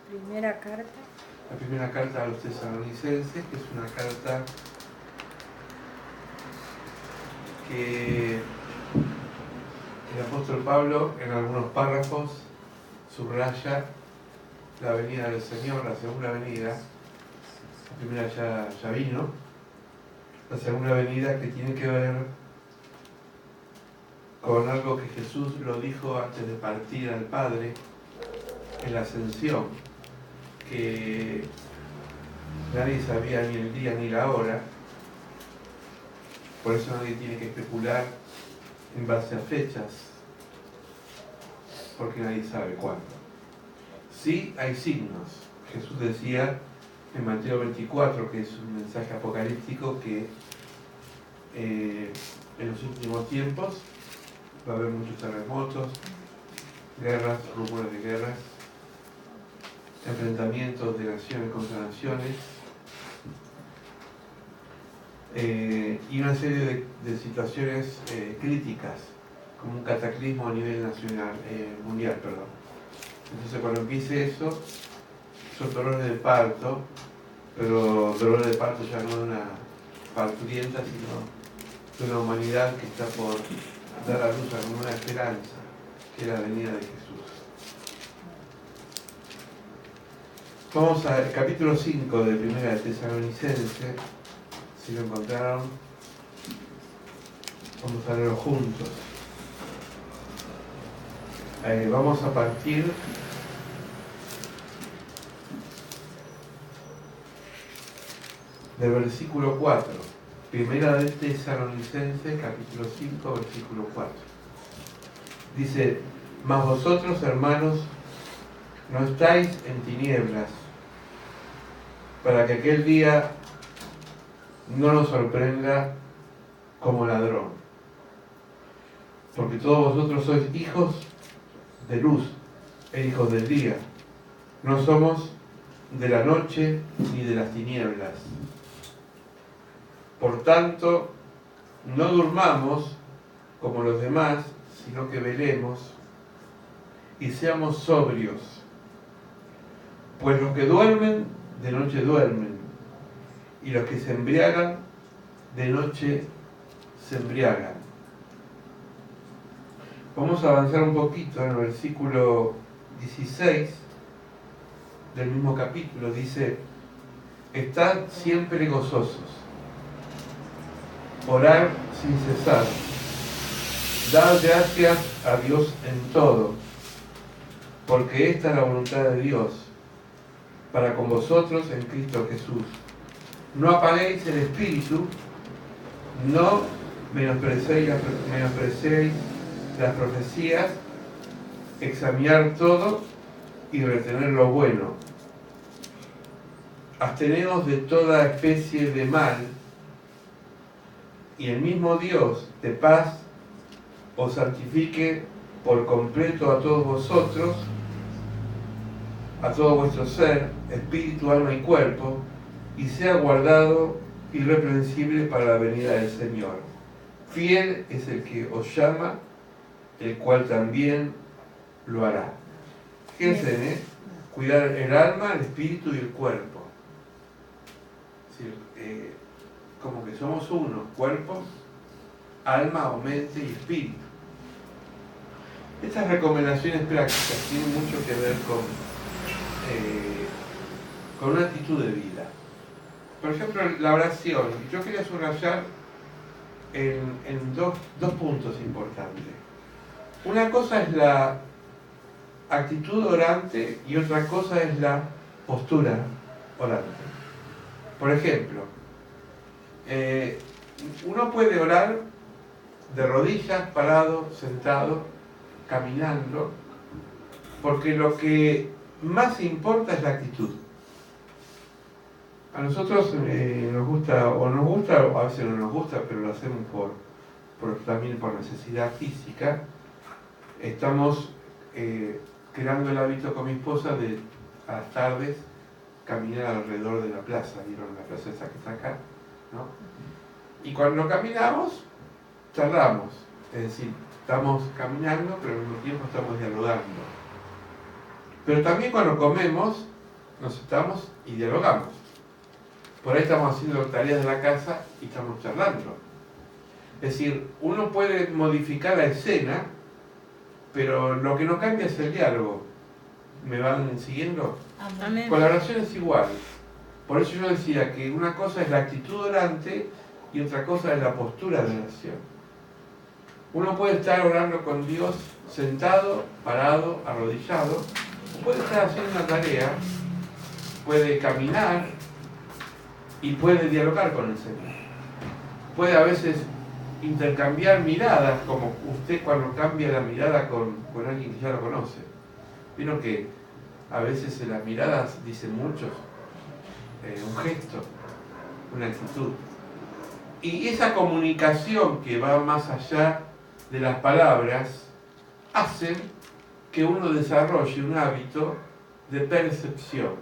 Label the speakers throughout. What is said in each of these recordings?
Speaker 1: Primera carta.
Speaker 2: La primera carta a los tesalonicenses, que es una carta que el apóstol Pablo en algunos párrafos subraya la venida del Señor, la segunda venida. La primera ya vino. La segunda venida que tiene que ver con algo que Jesús lo dijo antes de partir al Padre en la ascensión, que nadie sabía ni el día ni la hora, por eso nadie tiene que especular en base a fechas, porque nadie sabe cuándo. Sí hay signos. Jesús decía en Mateo 24, que es un mensaje apocalíptico, que en los últimos tiempos va a haber muchos terremotos, guerras, rumores de guerras, enfrentamientos de naciones contra naciones, y una serie de situaciones críticas, como un cataclismo a nivel nacional, mundial, perdón. Entonces cuando empiece eso, son dolores de parto, pero dolores de parto ya no de una parturienta, sino de una humanidad que está por dar a luz a una esperanza, que es la venida de Jesús. Vamos al capítulo 5 de Primera de Tesalonicenses. Si lo encontraron, vamos a leerlo juntos. Vamos a partir del versículo 4. Primera de Tesalonicenses, capítulo 5, versículo 4. Dice: mas vosotros, hermanos, no estáis en tinieblas, para que aquel día no nos sorprenda como ladrón. Porque todos vosotros sois hijos de luz e hijos del día. No somos de la noche ni de las tinieblas. Por tanto, no durmamos como los demás, sino que velemos y seamos sobrios. Pues los que duermen, de noche duermen, y los que se embriagan, de noche se embriagan. Vamos a avanzar un poquito en el versículo 16 del mismo capítulo. Dice: estad siempre gozosos, orad sin cesar, dad gracias a Dios en todo, porque esta es la voluntad de Dios para con vosotros en Cristo Jesús. No apaguéis el espíritu, no menospreciéis las profecías, examinar todo y retener lo bueno. Absteneos de toda especie de mal, y el mismo Dios de paz os santifique por completo a todos vosotros, a todo vuestro ser, espíritu, alma y cuerpo, y sea guardado irreprensible para la venida del Señor. Fiel es el que os llama, el cual también lo hará. Fíjense, cuidar el alma, el espíritu y el cuerpo. Es decir, como que somos uno, cuerpo, alma o mente y espíritu. Estas recomendaciones prácticas tienen mucho que ver con una actitud de vida. Por ejemplo, la oración. Yo quería subrayar en dos puntos importantes. Una cosa es la actitud orante y otra cosa es la postura orante. Por ejemplo, uno puede orar de rodillas, parado, sentado, caminando, porque lo que más importa es la actitud. A nosotros nos gusta, o a veces no nos gusta, pero lo hacemos también por necesidad física. Estamos creando el hábito con mi esposa de a las tardes caminar alrededor de la plaza. ¿Vieron la plaza esa que está acá? ¿No? Y cuando caminamos, charlamos. Es decir, estamos caminando, pero al mismo tiempo estamos dialogando. Pero también cuando comemos, nos sentamos y dialogamos. Por ahí estamos haciendo tareas de la casa y estamos charlando. Es decir, uno puede modificar la escena, pero lo que no cambia es el diálogo. ¿Me van siguiendo?
Speaker 1: Amén.
Speaker 2: Con la oración es igual. Por eso yo decía que una cosa es la actitud orante y otra cosa es la postura de oración. Uno puede estar orando con Dios sentado, parado, arrodillado, o puede estar haciendo una tarea, puede caminar y puede dialogar con el Señor. Puede a veces intercambiar miradas, como usted cuando cambia la mirada con alguien que ya lo conoce. Vieron que a veces en las miradas dicen muchos, un gesto, una actitud. Y esa comunicación que va más allá de las palabras hacen que uno desarrolle un hábito de percepción.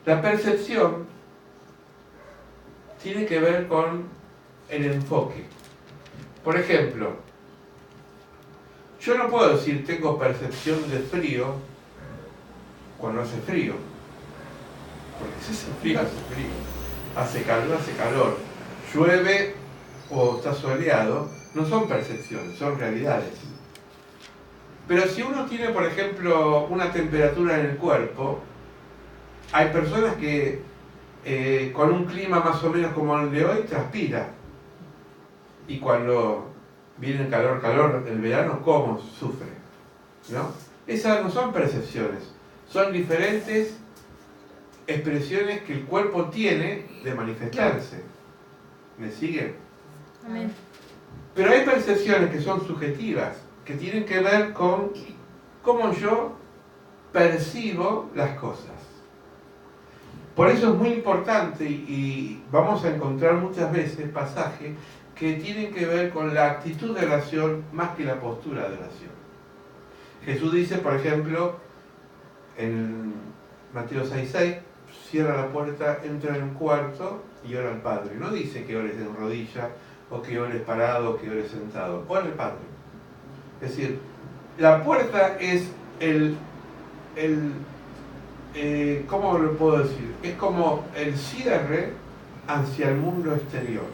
Speaker 2: La percepción tiene que ver con el enfoque. Por ejemplo, yo no puedo decir tengo percepción de frío cuando hace frío. Porque si hace frío, hace frío. Hace calor. Llueve o está soleado, no son percepciones, son realidades. Pero si uno tiene, por ejemplo, una temperatura en el cuerpo, hay personas que con un clima más o menos como el de hoy transpira. Y cuando viene el calor, el verano, ¿cómo sufre? ¿No? Esas no son percepciones, son diferentes expresiones que el cuerpo tiene de manifestarse. ¿Me siguen?
Speaker 1: Amén.
Speaker 2: Pero hay percepciones que son subjetivas, que tienen que ver con cómo yo percibo las cosas. Por eso es muy importante y vamos a encontrar muchas veces pasajes que tienen que ver con la actitud de oración más que la postura de oración. Jesús dice, por ejemplo, en Mateo 6:6, cierra la puerta, entra en un cuarto y ora al Padre. No dice que ores en rodilla, o que ores parado, o que ores sentado. Ora al Padre. Es decir, la puerta es ¿cómo lo puedo decir? Es como el cierre hacia el mundo exterior,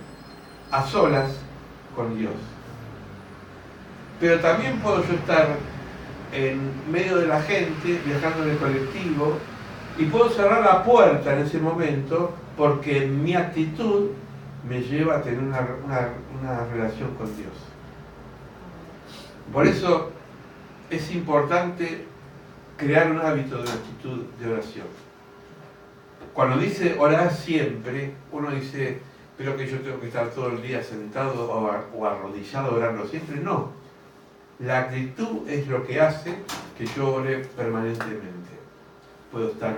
Speaker 2: a solas con Dios. Pero también puedo yo estar en medio de la gente, viajando en el colectivo, y puedo cerrar la puerta en ese momento porque mi actitud me lleva a tener una relación con Dios. Por eso es importante crear un hábito de una actitud de oración. Cuando dice orar siempre, uno dice, pero que yo tengo que estar todo el día sentado o arrodillado orando siempre. No. La actitud es lo que hace que yo ore permanentemente. Puedo estar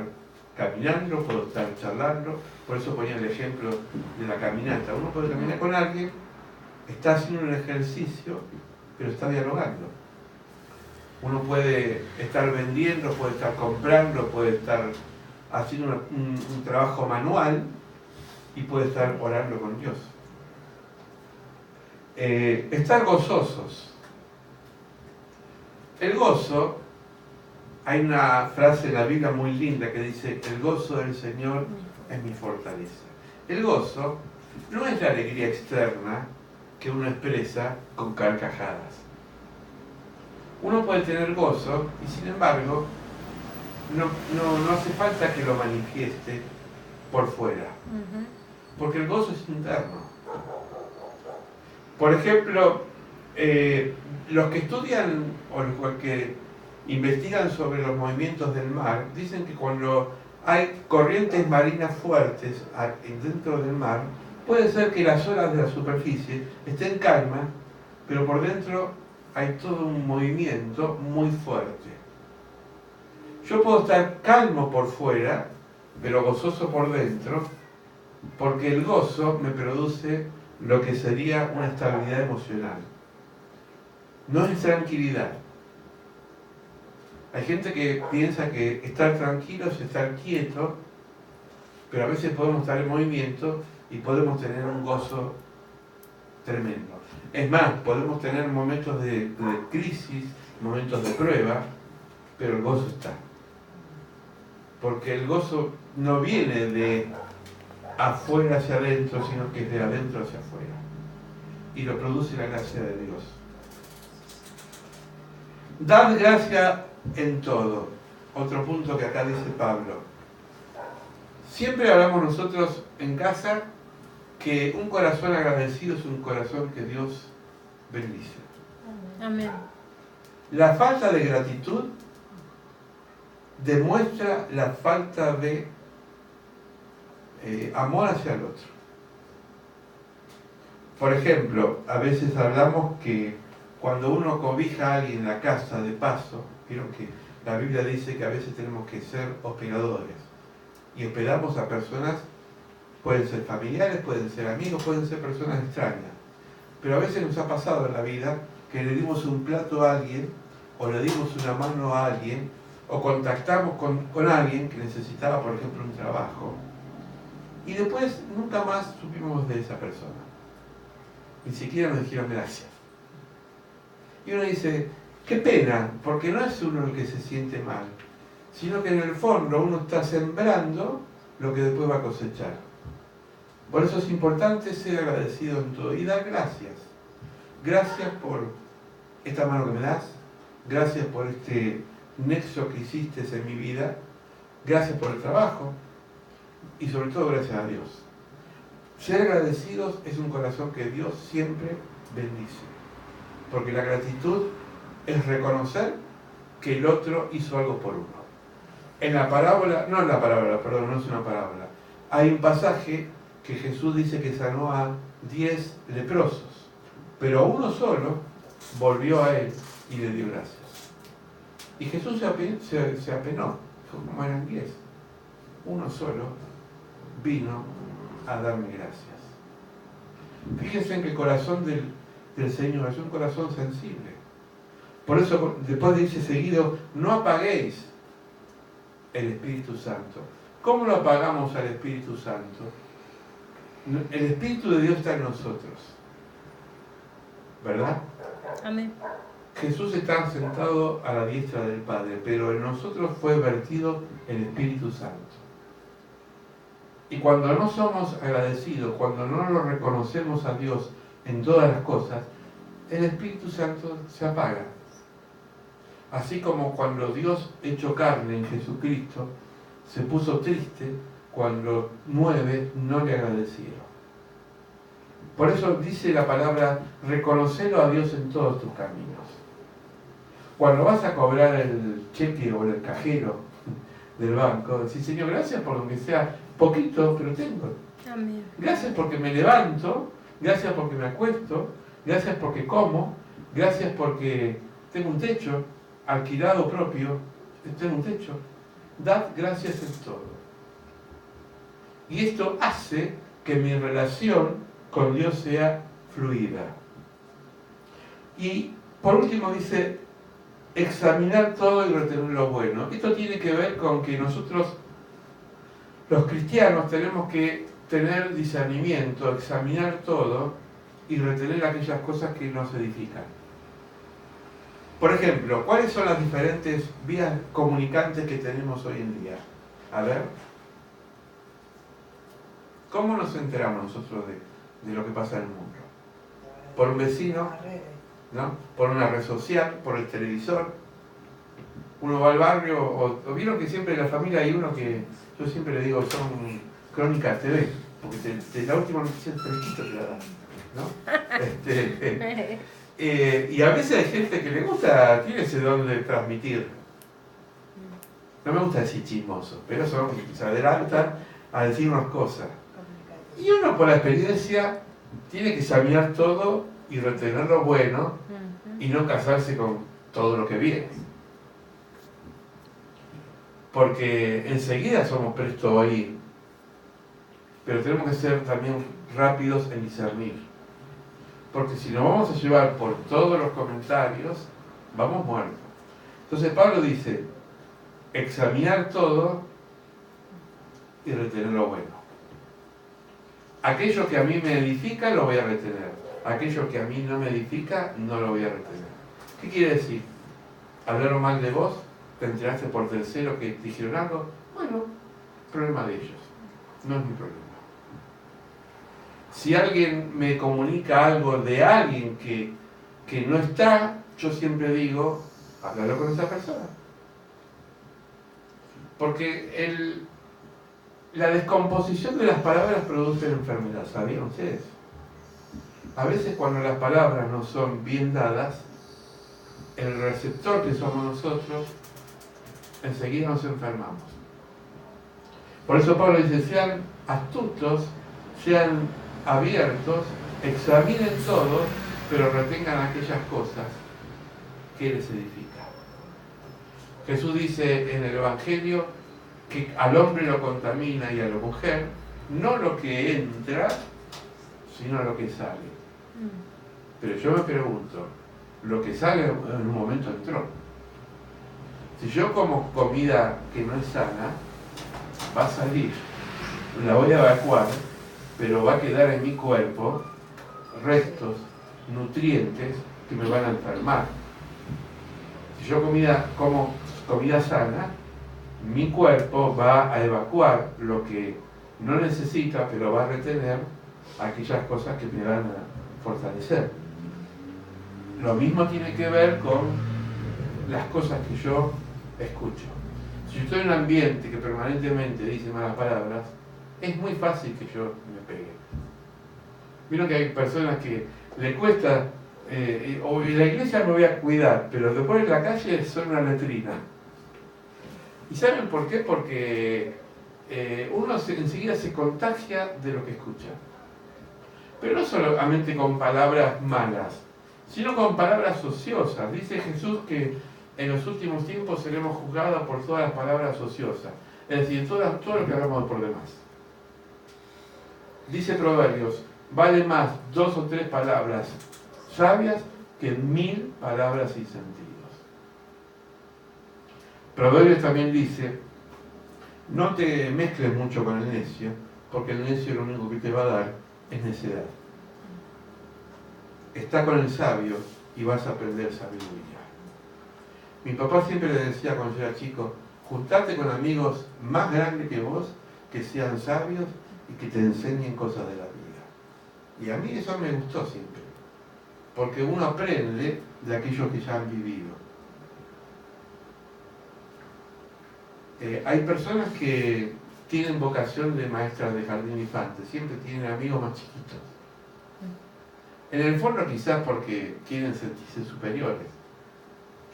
Speaker 2: caminando, puedo estar charlando. Por eso ponía el ejemplo de la caminata. Uno puede caminar con alguien, está haciendo un ejercicio, pero está dialogando. Uno puede estar vendiendo, puede estar comprando, puede estar haciendo un trabajo manual y puede estar orando con Dios. Estar gozosos. El gozo, hay una frase en la Biblia muy linda que dice, el gozo del Señor es mi fortaleza. El gozo no es la alegría externa que uno expresa con carcajadas. Uno puede tener gozo y sin embargo no hace falta que lo manifieste por fuera, porque el gozo es interno. Por ejemplo, los que estudian o los que investigan sobre los movimientos del mar dicen que cuando hay corrientes marinas fuertes dentro del mar, puede ser que las olas de la superficie estén calmas, pero por dentro hay todo un movimiento muy fuerte. Yo puedo estar calmo por fuera, pero gozoso por dentro, porque el gozo me produce lo que sería una estabilidad emocional. No es tranquilidad. Hay gente que piensa que estar tranquilo es estar quieto, pero a veces podemos estar en movimiento y podemos tener un gozo tremendo. Es más, podemos tener momentos de crisis, momentos de prueba, pero el gozo está. porque el gozo no viene de afuera hacia adentro, sino que es de adentro hacia afuera. Y lo produce la gracia de Dios. Dad gracia en todo. Otro punto que acá dice Pablo. Siempre hablamos nosotros en casa que un corazón agradecido es un corazón que Dios bendice.
Speaker 1: Amén.
Speaker 2: La falta de gratitud demuestra la falta de amor hacia el otro. Por ejemplo, a veces hablamos que cuando uno cobija a alguien en la casa de paso, vieron que la Biblia dice que a veces tenemos que ser hospedadores y hospedamos a personas, pueden ser familiares, pueden ser amigos, pueden ser personas extrañas, pero a veces nos ha pasado en la vida que le dimos un plato a alguien o le dimos una mano a alguien o contactamos con alguien que necesitaba, por ejemplo, un trabajo y después nunca más supimos de esa persona, ni siquiera nos dijeron gracias. Y uno dice, qué pena, porque no es uno el que se siente mal, sino que en el fondo uno está sembrando lo que después va a cosechar. Por eso es importante ser agradecido en todo y dar gracias. Gracias por esta mano que me das, gracias por este nexo que hiciste en mi vida, gracias por el trabajo y sobre todo gracias a Dios. Ser agradecidos es un corazón que Dios siempre bendice. Porque la gratitud es reconocer que el otro hizo algo por uno. En la parábola, no es una parábola. Hay un pasaje que Jesús dice que sanó a 10 leprosos, pero uno solo volvió a él y le dio gracias. Y Jesús se apenó, dijo, ¿cómo eran 10? Uno solo vino a darme gracias. Fíjense en que el corazón del Señor es un corazón sensible. Por eso después dice seguido, no apaguéis el Espíritu Santo. ¿Cómo lo apagamos al Espíritu Santo? El Espíritu de Dios está en nosotros, ¿verdad?
Speaker 1: Amén.
Speaker 2: Jesús está sentado a la diestra del Padre, pero en nosotros fue vertido el Espíritu Santo. Y cuando no somos agradecidos, cuando no lo reconocemos a Dios en todas las cosas, el Espíritu Santo se apaga. Así como cuando Dios hecho carne en Jesucristo se puso triste cuando 9 no le agradecieron. Por eso dice la palabra, reconocelo a Dios en todos tus caminos. Cuando vas a cobrar el cheque o el cajero del banco, decís, Señor, gracias por lo que sea poquito, pero tengo.
Speaker 1: Amén.
Speaker 2: Gracias porque me levanto, gracias porque me acuesto, gracias porque como, gracias porque tengo un techo alquilado propio, tengo un techo. Dad gracias en todo. Y esto hace que mi relación con Dios sea fluida. Y por último dice, examinar todo y retener lo bueno. Esto tiene que ver con que nosotros, los cristianos, tenemos que tener discernimiento, examinar todo y retener aquellas cosas que nos edifican. Por ejemplo, ¿cuáles son las diferentes vías comunicantes que tenemos hoy en día? A ver, ¿cómo nos enteramos nosotros de lo que pasa en el mundo? ¿Por un vecino? ¿No? ¿Por una red social? ¿Por el televisor? Uno va al barrio, o vieron que siempre en la familia hay uno que, yo siempre le digo, son crónicas TV, porque la última noticia es fresquito que la dan, ¿no? Y a veces hay gente que le gusta, tiene ese don de transmitir. No me gusta decir chismosos, pero se adelantan a decirnos cosas. Y uno por la experiencia tiene que examinar todo y retener lo bueno y no casarse con todo lo que viene. Porque enseguida somos prestos a oír, pero tenemos que ser también rápidos en discernir. Porque si nos vamos a llevar por todos los comentarios, vamos muertos. Entonces Pablo dice, examinar todo y retener lo bueno. Aquello que a mí me edifica, lo voy a retener. Aquello que a mí no me edifica, no lo voy a retener. ¿Qué quiere decir? ¿Hablaron mal de vos? ¿Te enteraste por tercero que te dijeron algo? Bueno, problema de ellos, no es mi problema. Si alguien me comunica algo de alguien que no está, yo siempre digo, háblalo con esa persona. Porque la descomposición de las palabras produce enfermedad, ¿sabían ustedes? A veces cuando las palabras no son bien dadas, el receptor que somos nosotros, enseguida nos enfermamos. Por eso Pablo dice, sean astutos, sean abiertos, examinen todo, pero retengan aquellas cosas que les edifican. Jesús dice en el Evangelio que al hombre lo contamina y a la mujer no lo que entra, sino lo que sale. Pero yo me pregunto, lo que sale en un momento entró. Si yo como comida que no es sana, va a salir, la voy a evacuar, pero va a quedar en mi cuerpo restos, nutrientes que me van a enfermar. Si yo como comida sana, mi cuerpo va a evacuar lo que no necesita, pero va a retener aquellas cosas que me van a fortalecer. Lo mismo tiene que ver con las cosas que yo escucho. Si yo estoy en un ambiente que permanentemente dice malas palabras, es muy fácil que yo me pegue. Vieron que hay personas que le cuesta, o en la iglesia me voy a cuidar, pero después en la calle son una letrina. ¿Y saben por qué? Porque uno enseguida se contagia de lo que escucha. Pero no solamente con palabras malas, sino con palabras ociosas. Dice Jesús que en los últimos tiempos seremos juzgados por todas las palabras ociosas. Es decir, todo lo que hablamos por demás. Dice Proverbios, vale más 2 o 3 palabras sabias que 1000 palabras sin sentidos. Proverbios también dice, no te mezcles mucho con el necio, porque el necio lo único que te va a dar es necedad. Está con el sabio y vas a aprender sabiduría. Mi papá siempre le decía cuando yo era chico, juntate con amigos más grandes que vos, que sean sabios y que te enseñen cosas de la vida. Y a mí eso me gustó siempre, porque uno aprende de aquellos que ya han vivido. Hay personas que tienen vocación de maestras de jardín infante, siempre tienen amigos más chiquitos. En el fondo quizás porque quieren sentirse superiores.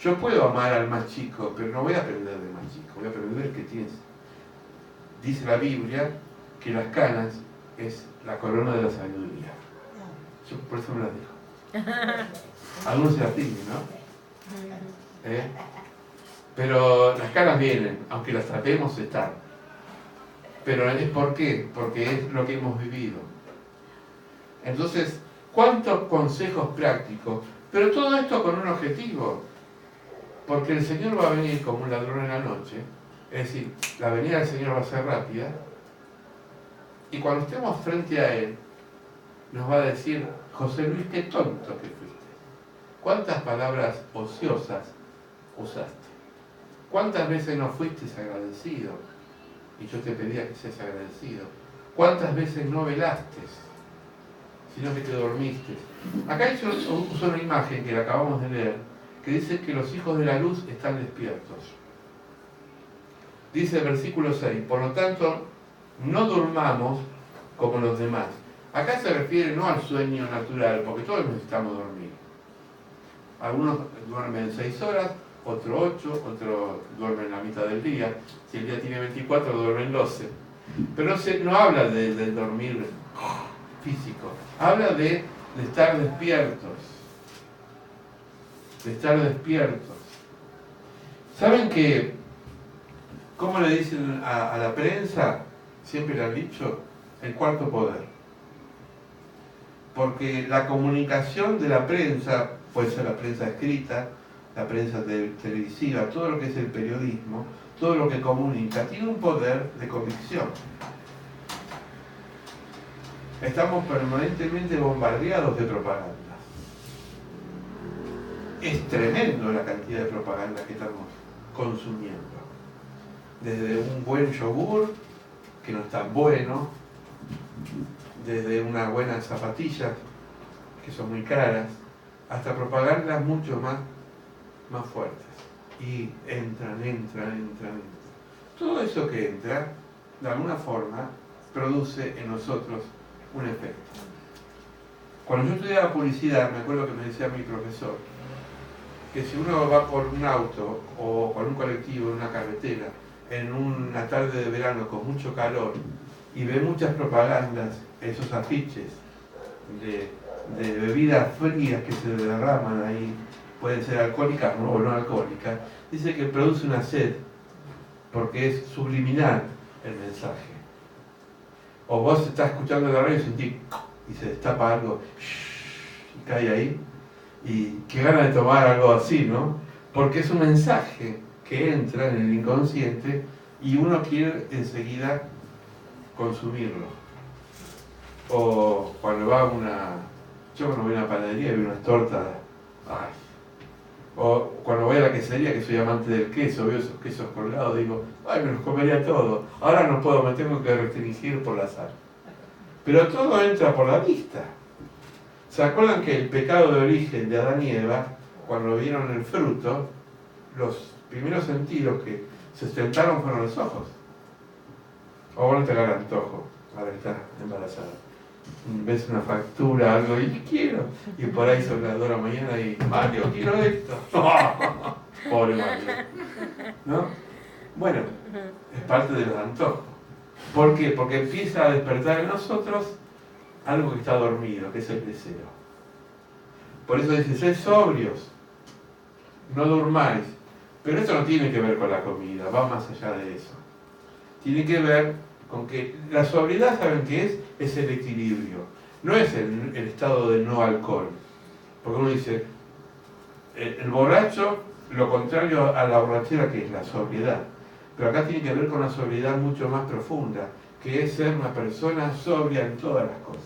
Speaker 2: Yo puedo amar al más chico, pero no voy a aprender del más chico, voy a aprender que tienes. Dice la Biblia que las canas es la corona de la sabiduría. Yo por eso me las digo. Algunos se las tienen, ¿no? Pero las canas vienen, aunque las tratemos están. Pero es ¿por qué? Porque es lo que hemos vivido. Entonces, ¿cuántos consejos prácticos? Pero todo esto con un objetivo. Porque el Señor va a venir como un ladrón en la noche. Es decir, la venida del Señor va a ser rápida. Y cuando estemos frente a Él, nos va a decir, José Luis, qué tonto que fuiste. ¿Cuántas palabras ociosas usaste? ¿Cuántas veces no fuiste agradecido? Y yo te pedía que seas agradecido. ¿Cuántas veces no velaste? Sino que te dormiste. Acá yo uso una imagen que la acabamos de leer, que dice que los hijos de la luz están despiertos. Dice el versículo 6, por lo tanto, no durmamos como los demás. Acá se refiere no al sueño natural, porque todos necesitamos dormir. Algunos duermen 6 horas, otros 8, otros duermen la mitad del día. Si el día tiene 24, duermen 12. Pero no habla del dormir físico, habla de estar despiertos. De estar despiertos. ¿Saben que, cómo le dicen a la prensa? Siempre le han dicho, el cuarto poder. Porque la comunicación de la prensa, puede ser la prensa escrita, la prensa televisiva, todo lo que es el periodismo, todo lo que comunica, tiene un poder de convicción. Estamos permanentemente bombardeados de propaganda. Es tremendo la cantidad de propaganda que estamos consumiendo. desde un buen yogur, que no es tan bueno, desde unas buenas zapatillas, que son muy caras, hasta propagandas mucho más fuertes. Y entran. Todo eso que entra, de alguna forma, produce en nosotros un efecto. Cuando yo estudiaba publicidad, me acuerdo que me decía mi profesor, que si uno va por un auto o por un colectivo en una carretera, en una tarde de verano con mucho calor, y ve muchas propagandas, esos afiches de bebidas frías que se derraman ahí, pueden ser alcohólicas o no alcohólicas, dice que produce una sed, porque es subliminal el mensaje. O vos estás escuchando la radio y sentís, y se destapa algo, y cae ahí, y qué ganas de tomar algo así, ¿no? Porque es un mensaje que entra en el inconsciente y uno quiere enseguida consumirlo. O cuando va a yo cuando voy a una panadería y veo unas tortas, ay. O cuando voy a la quesería, que soy amante del queso, veo esos quesos colgados, digo, ay, me los comería todo. Ahora no puedo, me tengo que restringir por la sal. Pero todo entra por la vista. ¿Se acuerdan que el pecado de origen de Adán y Eva, cuando vieron el fruto, los primeros sentidos que se sentaron fueron los ojos? O vos no te agarra antojo, ahora que estás embarazada. Ves una factura, algo, y quiero. Y por ahí son las 2 de la mañana y, Mario, quiero esto. Pobre Mario. ¿No? Bueno, es parte de los antojos. ¿Por qué? Porque empieza a despertar en nosotros algo que está dormido, que es el deseo. Por eso dice, sed sobrios, no durmáis. Pero esto no tiene que ver con la comida, va más allá de eso. Tiene que ver con que la sobriedad, ¿saben qué es? Es el equilibrio. No es el estado de no alcohol. Porque uno dice, el borracho, lo contrario a la borrachera, que es la sobriedad. Pero acá tiene que ver con una sobriedad mucho más profunda, que es ser una persona sobria en todas las cosas.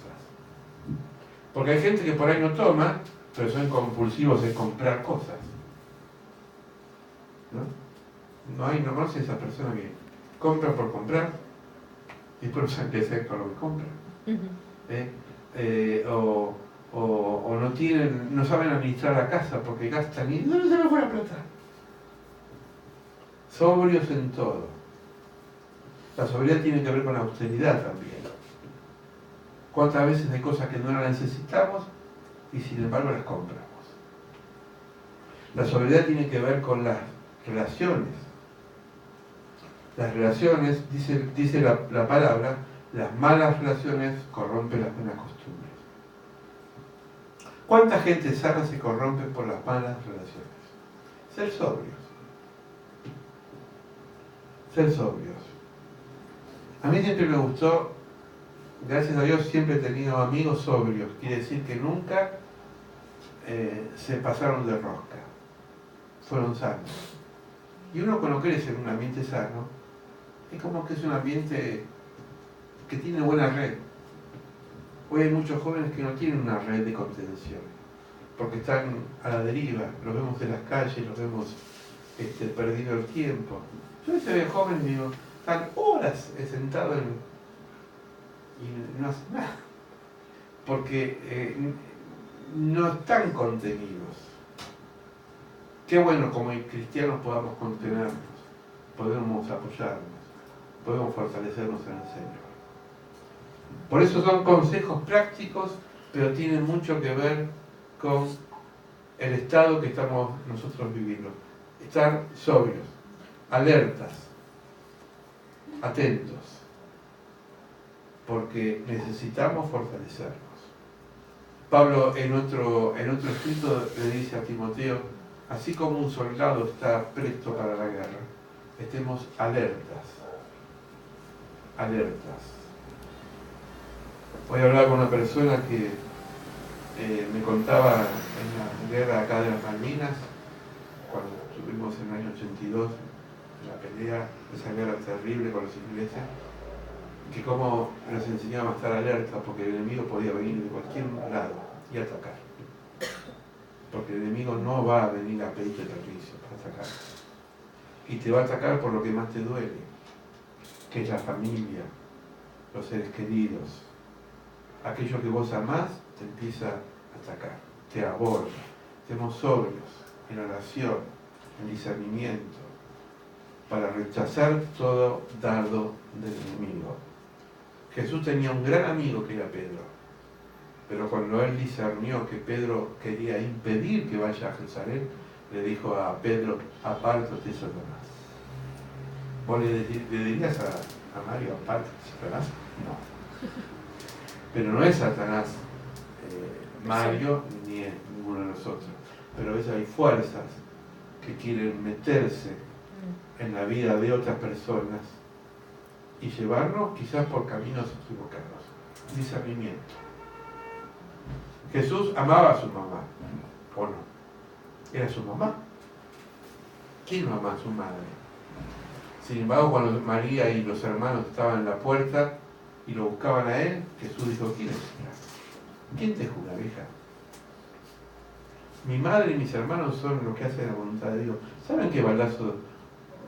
Speaker 2: Porque hay gente que por ahí no toma, pero son compulsivos en comprar cosas. No conoce a esa persona que compra por comprar y después no saben qué hacer con lo que compra. O no saben administrar la casa porque gastan y ¿dónde se me fue la plata? Sobrios en todo. La sobriedad tiene que ver con la austeridad también. ¿Cuántas veces hay cosas que no las necesitamos y sin embargo las compramos? La sobriedad tiene que ver con las relaciones. Las relaciones, dice la palabra, las malas relaciones corrompen las buenas costumbres. ¿Cuánta gente sana se corrompe por las malas relaciones? Ser sobrios. Ser sobrios. A mí siempre me gustó, gracias a Dios siempre he tenido amigos sobrios. Quiere decir que nunca se pasaron de rosca. Fueron sanos. Y uno cuando crece en un ambiente sano, es como que es un ambiente que tiene buena red. Hoy hay muchos jóvenes que no tienen una red de contención, porque están a la deriva, los vemos en las calles, los vemos perdido el tiempo. Yo a veces veo jóvenes y digo, están horas sentados y no hacen nada, porque no están contenidos. Qué bueno como cristianos podamos contenernos, podemos apoyarnos, podemos fortalecernos en el Señor. Por eso son consejos prácticos, pero tienen mucho que ver con el estado que estamos nosotros viviendo. Estar sobrios, alertas, atentos, porque necesitamos fortalecernos. Pablo en otro escrito le dice a Timoteo, así como un soldado está presto para la guerra, estemos alertas. Hoy hablaba con una persona que me contaba en la guerra acá de las Malvinas, cuando estuvimos en el año 82, la pelea, esa guerra terrible con los ingleses, que cómo nos enseñaba a estar alerta porque el enemigo podía venir de cualquier lado y atacar. Porque el enemigo no va a venir a pedirte permiso para atacar. y te va a atacar por lo que más te duele, que es la familia, los seres queridos. Aquello que vos amás te empieza a atacar, te aborda. Estemos sobrios en oración, en discernimiento, para rechazar todo dardo del enemigo. Jesús tenía un gran amigo que era Pedro, pero cuando él discernió que Pedro quería impedir que vaya a Jerusalén, le dijo a Pedro: apártate, Satanás. ¿Vos le dirías a Mario: apártate, Satanás? No. Pero no es Satanás Mario ni ninguno de nosotros. Pero a veces hay fuerzas que quieren meterse en la vida de otras personas y llevarnos quizás por caminos equivocados. Discernimiento. Jesús amaba a su mamá, ¿o no? Era su mamá. ¿Quién no ama a su madre? Sin embargo, cuando María y los hermanos estaban en la puerta y lo buscaban a él, Jesús dijo: ¿quién es? ¿Quién te jura, vieja? Mi madre y mis hermanos son los que hacen la voluntad de Dios. ¿Saben qué balazo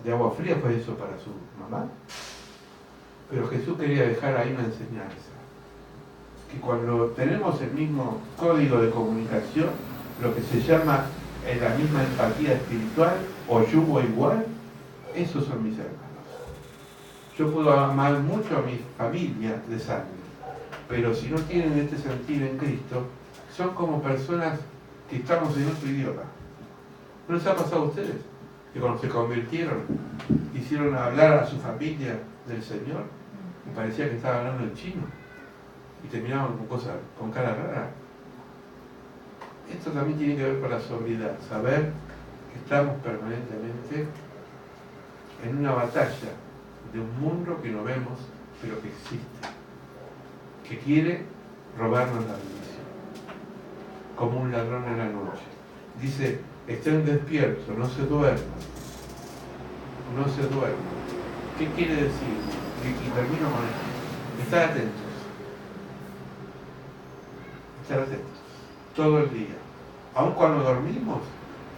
Speaker 2: de agua fría fue eso para su mamá? Pero Jesús quería dejar ahí una enseñanza. Que cuando tenemos el mismo código de comunicación, lo que se llama la misma empatía espiritual o yugo igual, esos son mis hermanos. Yo puedo amar mucho a mi familia de sangre, pero si no tienen este sentir en Cristo, son como personas que estamos en otro idioma. ¿No les ha pasado a ustedes? Que cuando se convirtieron, hicieron hablar a su familia del Señor, y parecía que estaban hablando en chino, y terminaban con cosas, con cara rara. Esto también tiene que ver con la sobriedad, saber que estamos permanentemente en una batalla de un mundo que no vemos, pero que existe, que quiere robarnos la bendición, como un ladrón en la noche. Dice: estén despiertos, no se duerman, no se duerman. ¿Qué quiere decir? Y termino con esto: estar atentos, estar atentos, todo el día. Aun cuando dormimos,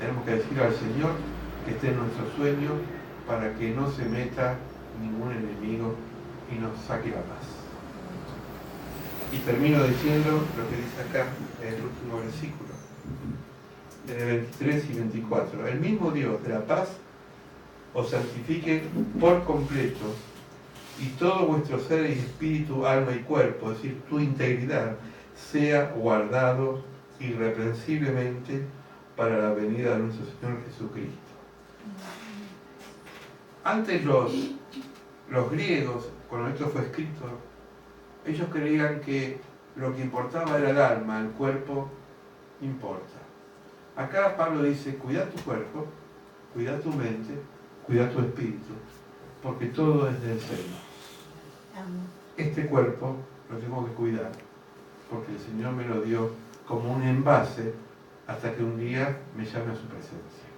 Speaker 2: tenemos que decir al Señor que esté en nuestro sueño para que no se meta ningún enemigo y nos saque la paz. Y termino diciendo lo que dice acá en el último versículo, en el 23 y 24. El mismo Dios de la paz os santifique por completo, y todo vuestro ser y espíritu, alma y cuerpo, es decir, tu integridad, sea guardado irreprensiblemente para la venida de nuestro Señor Jesucristo. Antes los griegos, cuando esto fue escrito, ellos creían que lo que importaba era el alma, el cuerpo importa. Acá Pablo dice: cuida tu cuerpo, cuida tu mente, cuida tu espíritu, porque todo es del Señor. Este cuerpo lo tengo que cuidar, porque el Señor me lo dio como un envase hasta que un día me llame a su presencia.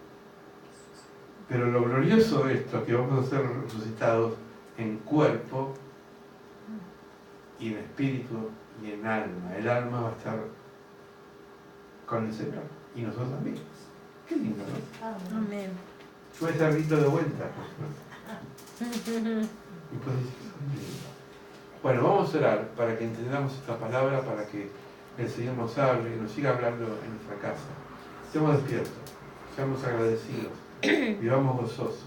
Speaker 2: Pero lo glorioso de esto es que vamos a ser resucitados en cuerpo y en espíritu y en alma. El alma va a estar con el Señor y nosotros también. Qué lindo, ¿no?
Speaker 1: Amén.
Speaker 2: Puede ser rito de vuelta. Y puede decir: lindo. Bueno, vamos a orar para que entendamos esta palabra, para que el Señor nos hable y nos siga hablando en nuestra casa. Estemos despiertos, seamos agradecidos, vivamos gozosos,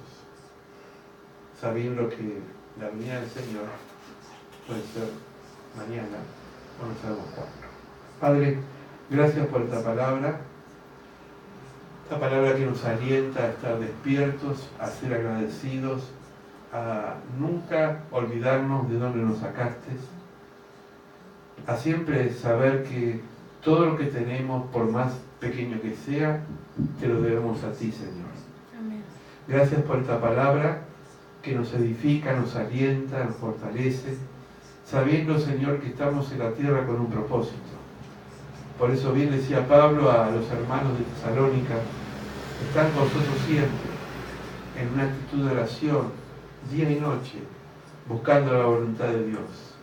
Speaker 2: sabiendo que la venida del Señor puede ser mañana o no sabemos cuándo. Padre, gracias por esta palabra que nos alienta a estar despiertos, a ser agradecidos, a nunca olvidarnos de dónde nos sacaste, a siempre saber que todo lo que tenemos, por más pequeño que sea, te lo debemos a ti, Señor.
Speaker 1: Amén.
Speaker 2: Gracias por esta palabra que nos edifica, nos alienta, nos fortalece, sabiendo, Señor, que estamos en la tierra con un propósito. Por eso bien decía Pablo a los hermanos de Tesalónica: están con nosotros siempre, en una actitud de oración, día y noche, buscando la voluntad de Dios.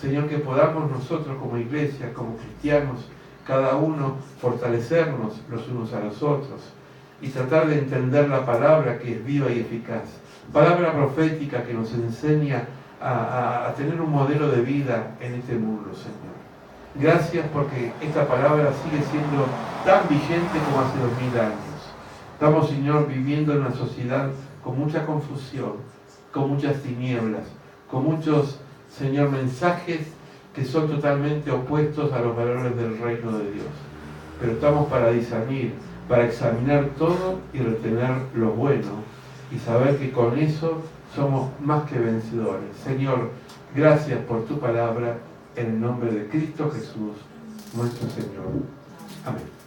Speaker 2: Señor, que podamos nosotros como iglesia, como cristianos, cada uno fortalecernos los unos a los otros, y tratar de entender la palabra que es viva y eficaz. Palabra profética que nos enseña a tener un modelo de vida en este mundo, Señor. Gracias porque esta palabra sigue siendo tan vigente como hace 2000 años. Estamos, Señor, viviendo en una sociedad con mucha confusión, con muchas tinieblas, con muchos, Señor, mensajes que son totalmente opuestos a los valores del reino de Dios. Pero estamos para discernir, para examinar todo y retener lo bueno y saber que con eso somos más que vencedores. Señor, gracias por tu palabra, en el nombre de Cristo Jesús, nuestro Señor. Amén.